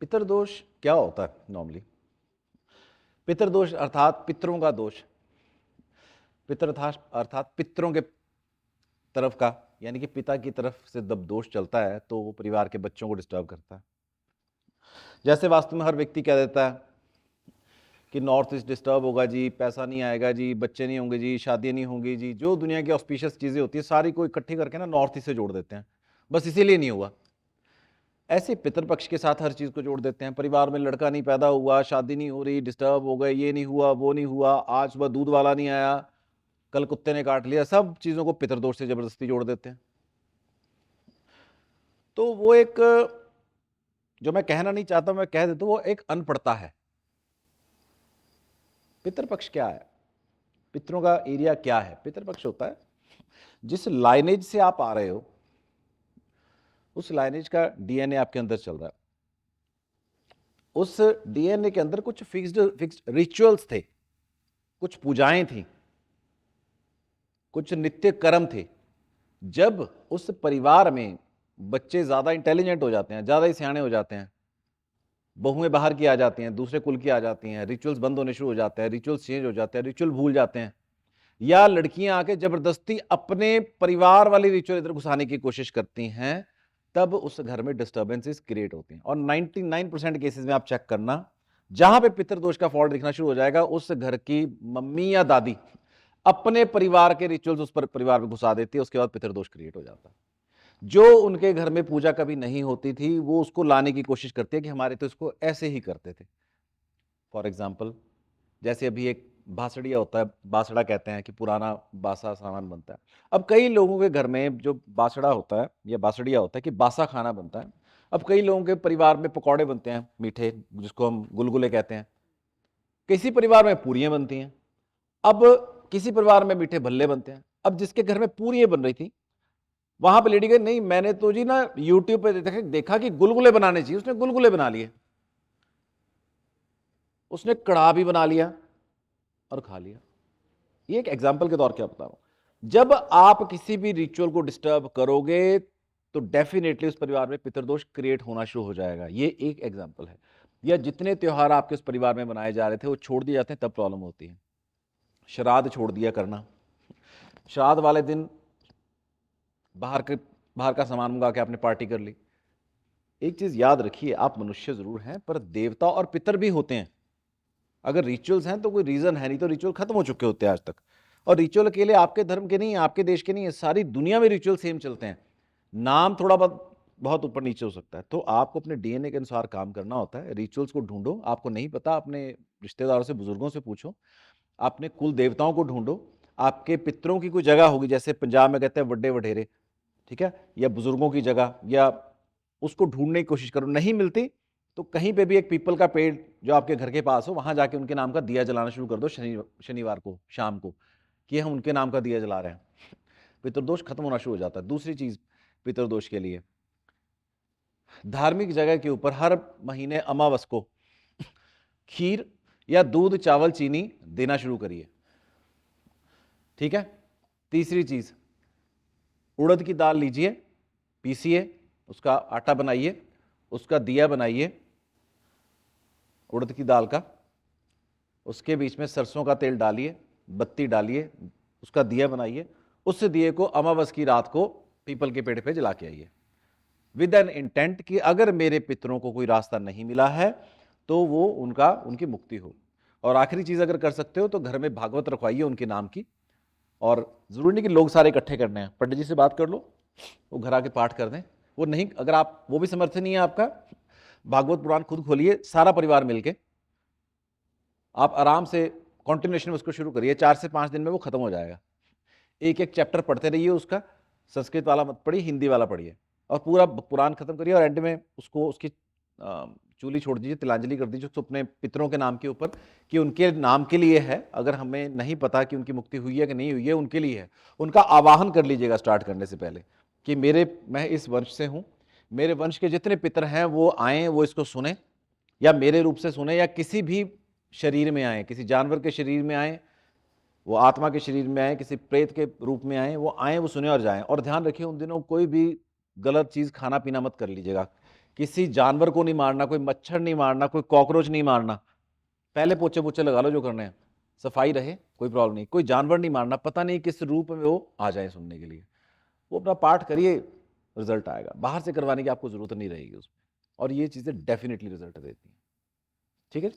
पितृदोष क्या होता है नॉर्मली? पितृदोष अर्थात पितरों का दोष। पितर अर्थात पितरों के तरफ का, यानी कि पिता की तरफ से जब दोष चलता है तो वो परिवार के बच्चों को डिस्टर्ब करता है। जैसे वास्तव में हर व्यक्ति कह देता है कि नॉर्थ ईस्ट डिस्टर्ब होगा जी, पैसा नहीं आएगा जी, बच्चे नहीं होंगे जी, शादियां नहीं होंगी जी, जो दुनिया की ऑस्पिशियस चीजें होती है सारी को इकट्ठी करके ना नॉर्थ ईस्ट से जोड़ देते हैं, बस इसीलिए नहीं हुआ। ऐसे पितृपक्ष के साथ हर चीज को जोड़ देते हैं। परिवार में लड़का नहीं पैदा हुआ, शादी नहीं हो रही, डिस्टर्ब हो गए, ये नहीं हुआ, वो नहीं हुआ, आज सुबह दूध वाला नहीं आया, कल कुत्ते ने काट लिया, सब चीजों को पितृदोष से जबरदस्ती जोड़ देते हैं। तो वो एक, जो मैं कहना नहीं चाहता मैं कह देता हूं, वो एक अनपढ़ता है। पितृपक्ष क्या है, पितरों का एरिया क्या है? पितृपक्ष होता है जिस लाइनेज से आप आ रहे हो उस लाइनेज का डीएनए आपके अंदर चल रहा है। उस डीएनए के अंदर कुछ फिक्स्ड रिचुअल्स थे, कुछ पूजाएं थी, कुछ नित्य कर्म थे। जब उस परिवार में बच्चे ज्यादा इंटेलिजेंट हो जाते हैं, ज्यादा ही सियाने हो जाते हैं, बहुएं बाहर की आ जाती हैं, दूसरे कुल की आ जाती हैं, रिचुअल्स बंद होने शुरू हो जाते हैं, रिचुअल्स चेंज हो जाते हैं, रिचुअल भूल जाते हैं, या लड़कियां आके जबरदस्ती अपने परिवार वाली रिचुअल इधर घुसाने की कोशिश करती हैं, तब उस घर में डिस्टर्बेंसेस क्रिएट होती हैं। और 99% केसेस में आप चेक करना, जहां पे पितृदोष का फॉल्ट दिखना शुरू हो जाएगा, उस घर की मम्मी या दादी अपने परिवार के रिचुअल्स उस पर परिवार में घुसा देती है, उसके बाद पितृदोष क्रिएट हो जाता है। जो उनके घर में पूजा कभी नहीं होती थी वो उसको लाने की कोशिश करती है कि हमारे तो इसको ऐसे ही करते थे। फॉर एग्जाम्पल, जैसे अभी एक बासड़िया होता है, बासड़ा कहते हैं कि पुराना बासा सामान बनता है। अब कई लोगों के घर में जो बासड़ा होता है या बासड़िया होता है कि बासा खाना बनता है। अब कई लोगों के परिवार में पकौड़े बनते हैं मीठे, जिसको हम गुलगुले कहते हैं। किसी परिवार में पूरियां बनती हैं, अब किसी परिवार में मीठे भल्ले बनते हैं। अब जिसके घर में पूरियां बन रही थी, वहां पे लेडी गई, नहीं मैंने तो जी ना यूट्यूब पे देखा कि गुलगुले बनाने चाहिए, उसने गुलगुले बना लिए, उसने कड़ाह भी बना लिया और खा लिया। ये एक एग्जाम्पल के तौर क्या बता रहा हूं। जब आप किसी भी रिचुअल को डिस्टर्ब करोगे तो डेफिनेटली उस परिवार में पितृदोष क्रिएट होना शुरू हो जाएगा। ये एक एग्जाम्पल है। या जितने त्योहार आपके उस परिवार में मनाए जा रहे थे वो छोड़ दिए जाते हैं, तब प्रॉब्लम होती है। श्राद्ध छोड़ दिया करना, श्राद्ध वाले दिन बाहर का सामान मंगा के आपने पार्टी कर ली। एक चीज याद रखिए, आप मनुष्य जरूर हैं पर देवता और पितर भी होते हैं। अगर रिचुअल्स हैं तो कोई रीजन है, नहीं तो रिचुअल खत्म हो चुके होते हैं आज तक। और रिचुअल अकेले आपके धर्म के नहीं है, आपके देश के नहीं है, सारी दुनिया में रिचुअल सेम चलते हैं। नाम थोड़ा बहुत ऊपर नीचे हो सकता है। तो आपको अपने डीएनए के अनुसार काम करना होता है। रिचुअल्स को ढूंढो, आपको नहीं पता अपने रिश्तेदारों से, बुजुर्गों से पूछो, अपने कुल देवताओं को ढूंढो। आपके पितरों की कोई जगह होगी, जैसे पंजाब में कहते हैं वड्डे वडेरे, ठीक है, या बुजुर्गों की जगह, या उसको ढूंढने की कोशिश करो। नहीं मिलती तो कहीं पे भी एक पीपल का पेड़ जो आपके घर के पास हो, वहां जाके उनके नाम का दिया जलाना शुरू कर दो शनिवार को शाम को, कि हम उनके नाम का दिया जला रहे हैं। पितृदोष खत्म होना शुरू हो जाता है। दूसरी चीज पितृदोष के लिए, धार्मिक जगह के ऊपर हर महीने अमावस को खीर या दूध चावल चीनी देना शुरू करिए, ठीक है। तीसरी चीज, उड़द की दाल लीजिए, पीसिए, उसका आटा बनाइए, उसका दिया बनाइए उड़द की दाल का, उसके बीच में सरसों का तेल डालिए, बत्ती डालिए, उसका दिया बनाइए, उस दिए को अमावस की रात को पीपल के पेड़ पे जला के आइए, विद एन इंटेंट कि अगर मेरे पितरों को कोई रास्ता नहीं मिला है तो वो उनकी मुक्ति हो। और आखिरी चीज अगर कर सकते हो तो घर में भागवत रखवाइए उनके नाम की। और जरूरी नहीं कि लोग सारे इकट्ठे करने हैं, पंडित जी से बात कर लो, वो घर आके पाठ कर दें। वो नहीं, अगर आप वो भी समर्थ नहीं है आपका, भागवत पुराण खुद खोलिए, सारा परिवार मिलके आप आराम से कॉन्टिन्यूएशन में उसको शुरू करिए। 4 से 5 दिन में वो खत्म हो जाएगा। एक एक चैप्टर पढ़ते रहिए उसका, संस्कृत वाला मत पढ़िए, हिंदी वाला पढ़िए, और पूरा पुराण खत्म करिए। और एंड में उसको उसकी चूली छोड़ दीजिए, तिलांजलि कर दीजिए उसको अपने पितरों के नाम के ऊपर, कि उनके नाम के लिए है। अगर हमें नहीं पता कि उनकी मुक्ति हुई है कि नहीं हुई है, उनके लिए है। उनका आवाहन कर लीजिएगा स्टार्ट करने से पहले कि मैं इस वंश से हूं, मेरे वंश के जितने पितर हैं वो आए, वो इसको सुने, या मेरे रूप से सुने, या किसी भी शरीर में आए, किसी जानवर के शरीर में आए, वो आत्मा के शरीर में आए, किसी प्रेत के रूप में आए, वो आए, वो सुने और जाएं। और ध्यान रखिए उन दिनों कोई भी गलत चीज खाना पीना मत कर लीजिएगा, किसी जानवर को नहीं मारना, कोई मच्छर नहीं मारना, कोई कॉकरोच नहीं मारना। पहले पोछे पोछे लगा लो जो करने हैं, सफाई रहे, कोई प्रॉब्लम नहीं। कोई जानवर नहीं मारना, पता नहीं किस रूप में वो आ जाए सुनने के लिए। वो अपना पार्ट करिए, रिजल्ट आएगा। बाहर से करवाने की आपको जरूरत नहीं रहेगी उसमें, और ये चीजें डेफिनेटली रिजल्ट देती हैं। ठीक है।